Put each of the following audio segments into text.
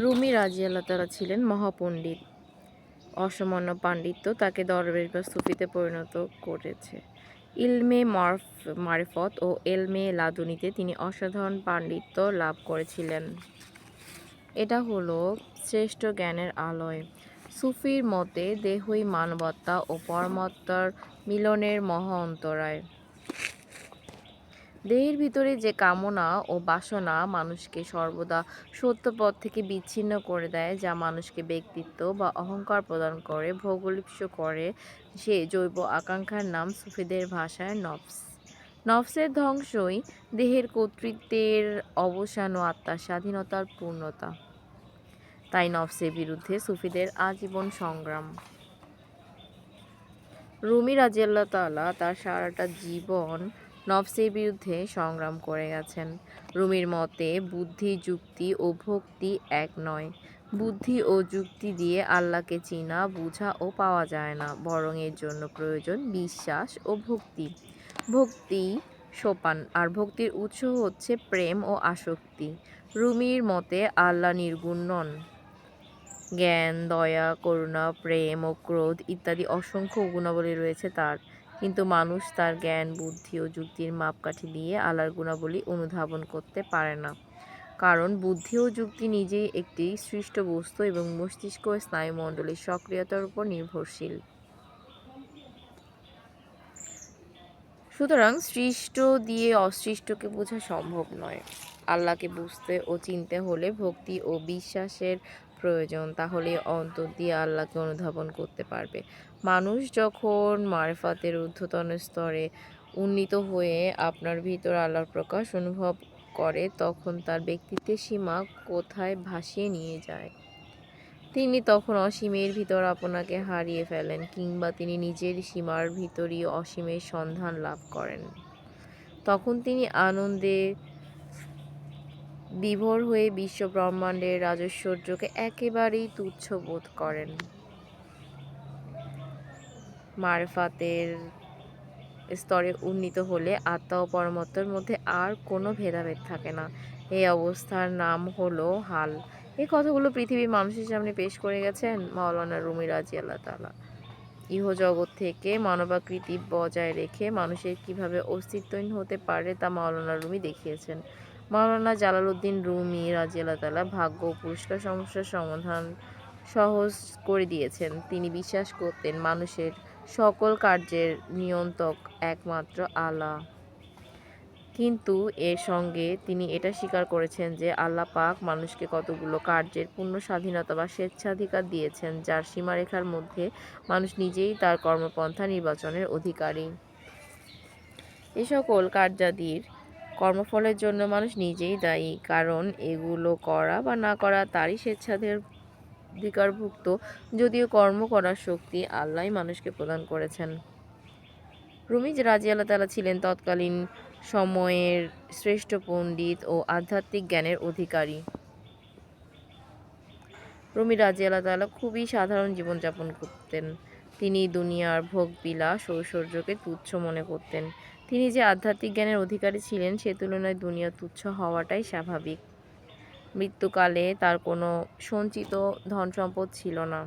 রুমি রাজিয়াল্লাহ তাআলা ছিলেন মহাপণ্ডিত। অসামান্য পাণ্ডিত্য তাকে দরবেশ বা সুফিতে পরিণত করেছে। ইলমে মারিফত ও এলমে লাদুনিতে তিনি অসাধারণ পাণ্ডিত্য লাভ করেছিলেন। এটা হলো শ্রেষ্ঠ জ্ঞানের আলয়। সুফির মতে দেহই মানবাত্মা ও পরমাত্মার মিলনের মহা অন্তরায়। দেহের ভিতরে যে কামনা ও বাসনা মানুষকে সর্বদা সত্য পথ থেকে বিচ্ছিন্ন করে দেয়, যা মানুষকে ব্যক্তিত্ব বা অহংকার প্রদান করে, ভোগলিপ্স করে, সে জৈব আকাঙ্ক্ষার নাম সুফিদের ভাষায় নফস। নফসের ধ্বংসই দেহের কর্তৃত্বের অবসান ও আত্মার স্বাধীনতার পূর্ণতা। তাই নফসের বিরুদ্ধে সুফিদের আজীবন সংগ্রাম। রুমি রাদিয়াল্লাহু তাআলা তার সারাটা জীবন নফসের বিরুদ্ধে সংগ্রাম করে গেছেন। রুমির মতে বুদ্ধি, যুক্তি ও ভক্তি এক নয়। বুদ্ধি ও যুক্তি দিয়ে আল্লাহকে চিনা, বুঝা ও পাওয়া যায় না, বরং এর জন্য প্রয়োজন বিশ্বাস ও ভক্তি। ভক্তি সোপান, আর ভক্তির উৎস হচ্ছে প্রেম ও আসক্তি। রুমির মতে আল্লাহ নির্গুণ নন। জ্ঞান, দয়া, করুণা, প্রেম ও ক্রোধ ইত্যাদি অসংখ্য গুণাবলী রয়েছে তার, কিন্তু মানুষ তার জ্ঞান, বুদ্ধি ও যুক্তির মাপকাঠি দিয়ে আল্লাহর গুণাবলী অনুধাবন করতে পারে না। কারণ বুদ্ধি ও যুক্তি নিজেই একটি সৃষ্ট বস্তু এবং মস্তিষ্ক ও স্নায়ুমণ্ডলীর সক্রিয়তার উপর নির্ভরশীল। সুতরাং সৃষ্ট দিয়ে অসৃষ্টকে বোঝা সম্ভব নয়। আল্লাহকে বুঝতে ও চিনতে হলে ভক্তি ও বিশ্বাসের প্রয়োজন, তাহলে অন্তর দিয়ে আল্লাহকে অনুধাবন করতে পারবে। মানুষ যখন মারফাতের ঊর্ধ্বতন স্তরে উন্নীত হয়ে আপনার ভিতর আল্লাহর প্রকাশ অনুভব করে, তখন তার ব্যক্তিত্বের সীমা কোথায় ভাসিয়ে নিয়ে যায়। তিনি তখন অসীমের ভিতর আপনাকে হারিয়ে ফেলেন, কিংবা তিনি নিজের সীমার ভিতরই অসীমের সন্ধান লাভ করেন। তখন তিনি আনন্দে বিভোর হয়ে বিশ্ব ব্রহ্মাণ্ডের রাজৈশ্বর্যকে একেবারেই তুচ্ছ বোধ করেন। মারফাতের স্তরে উন্নীত হলে আত্মা ও পরমাত্মার মধ্যে আর কোনো ভেদাভেদ থাকে না। এই অবস্থার নাম হলো হাল। এই কথাগুলো পৃথিবীর মানুষের সামনে পেশ করে গেছেন মাওলানা রুমি রাদিয়াল্লাহু তাআলা। ইহজগৎ থেকে মানবাকৃতি বজায় রেখে মানুষের কিভাবে অস্তিত্বহীন হতে পারে তা মাওলানা রুমি দেখিয়েছেন। মাওলানা জালালউদ্দিন রুমি রাদিয়াল্লাহু তাআলা ভাগ্য ও পুরস্কার সমস্যার সমাধান সহজ করে দিয়েছেন। তিনি বিশ্বাস করতেন মানুষের সকল কার্যের নিয়ন্ত্রক একমাত্র আল্লাহ। কিন্তু এর সঙ্গে তিনি এটা স্বীকার করেছেন যে আল্লাহ পাক মানুষকে কতগুলো কার্যের পূর্ণ স্বাধীনতা বা স্বেচ্ছাধিকার দিয়েছেন, যার সীমারেখার মধ্যে মানুষ নিজেই তার কর্মপন্থা নির্বাচনের অধিকারী। এ সকল কার্যাদির কর্মফলের জন্য মানুষ নিজেই দায়ী, কারণ এগুলো করা বা না করা তারই স্বেচ্ছাধিকারভুক্ত, যদিও কর্ম করার শক্তি আল্লাহই মানুষকে প্রদান করেছেন। রুমি রাদিয়াল্লাহু তাআলা ছিলেন তৎকালীন সময়ের শ্রেষ্ঠ পণ্ডিত ও আধ্যাত্মিক জ্ঞানের অধিকারী। রুমি রাদিয়াল্লাহু তাআলা খুবই সাধারণ জীবনযাপন করতেন। তিনি দুনিয়ার ভোগবিলাস ও ঐশ্বর্যকে তুচ্ছ মনে করতেন। তিনি যে আধ্যাত্মিক জ্ঞানের অধিকারী ছিলেন, সে তুলনায় দুনিয়া তুচ্ছ হওয়াটাই স্বাভাবিক। মৃত্যুকালে তার কোনো সঞ্চিত ধনসম্পদ ছিল না।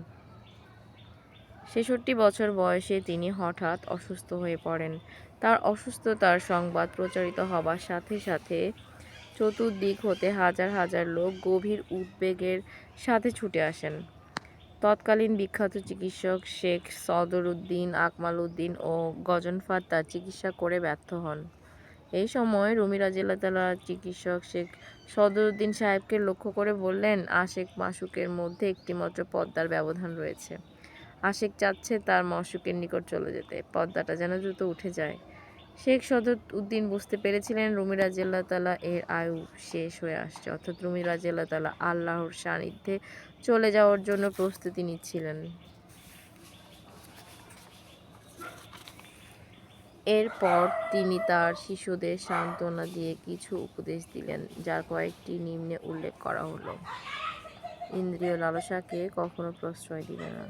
৬৬ বছর বয়সে তিনি হঠাৎ অসুস্থ হয়ে পড়েন। তার অসুস্থতার সংবাদ প্রচারিত হবার সাথে সাথে চতুর্দিক হতে হাজার হাজার লোক গভীর উদ্বেগের সাথে ছুটে আসেন। তৎকালীন বিখ্যাত চিকিৎসক শেখ সদরুদ্দিন, আকমাল উদ্দিন ও গজনফার তার চিকিৎসা করে ব্যর্থ হন। এই সময় রুমি রাদিয়াল্লাহু তাআলা চিকিৎসক শেখ সদরুদ্দিন সাহেবকে লক্ষ্য করে বললেন, আশেক মাশুকের মধ্যে একটিমাত্র পর্দার ব্যবধান রয়েছে। আশেক চাচ্ছে তার মাশুকের নিকট চলে যেতে, পর্দাটা যেন দ্রুত উঠে যায়। শেখ সদরউদ্দিন বুঝতে পেরেছিলেন রুমি রাদিয়াল্লাহু তাআলা এর আয়ু শেষ হয়ে আসছে, অর্থাৎ রুমি রাদিয়াল্লাহু তাআলা আল্লাহর সান্নিধ্যে চলে যাওয়ার জন্য প্রস্তুতি নিচ্ছিলেন। এরপর তিনি তার শিষ্যদের সান্ত্বনা দিয়ে কিছু উপদেশ দিলেন, যার কয়েকটি নিম্নে উল্লেখ করা হলো। ইন্দ্রিয় লালসাকে কখনো প্রশ্রয় দিবে না।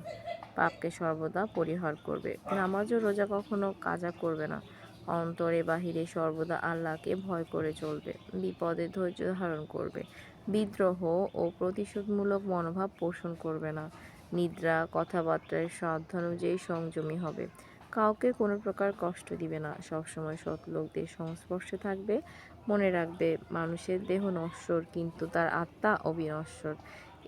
পাপকে সর্বদা পরিহার করবে। নামাজ ও রোজা কখনো কাজা করবে না। অন্তরে বাহিরে সর্বদা আল্লাহকে ভয় করে চলবে। বিপদে ধৈর্য ধারণ করবে। বিদ্রোহ ও প্রতিশোধমূলক মনোভাব পোষণ করবে না। নিদ্রা, কথাবার্তায় সাধ্যানুযায়ী সংযমী হবে। কাউকে কোনো প্রকার কষ্ট দিবে না। সবসময় সৎ লোকদের সংস্পর্শে থাকবে। মনে রাখবে, মানুষের দেহ নশ্বর, কিন্তু তার আত্মা অবিনশ্বর।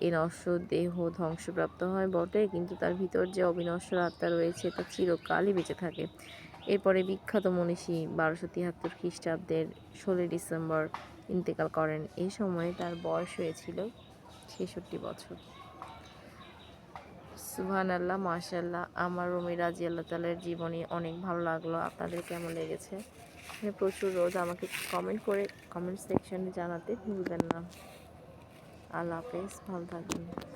এই নশ্বর দেহ ধ্বংসপ্রাপ্ত হয় বটে, কিন্তু তার ভিতর যে অবিনশ্বর আত্মা রয়েছে তা চিরকালই বেঁচে থাকে। এরপরে বিখ্যাত মনীষী 1273 খ্রিস্টাব্দের 16 ডিসেম্বর ইন্তেকাল করেন। এই সময়ে তার বয়স হয়েছিল 66 বছর। সুবহানাল্লাহ, মাশাআল্লাহ। আমার রুমী রাদিয়াল্লাহু তাআলার জীবনী অনেক ভালো লাগলো। আপনাদের কেমন লেগেছে? এখানে প্রচুর রোদ। আমাকে কমেন্ট করে কমেন্ট সেকশনে জানাতে ভুলবেন না। আল্লাহ হাফেজ, ভালো থাকবেন।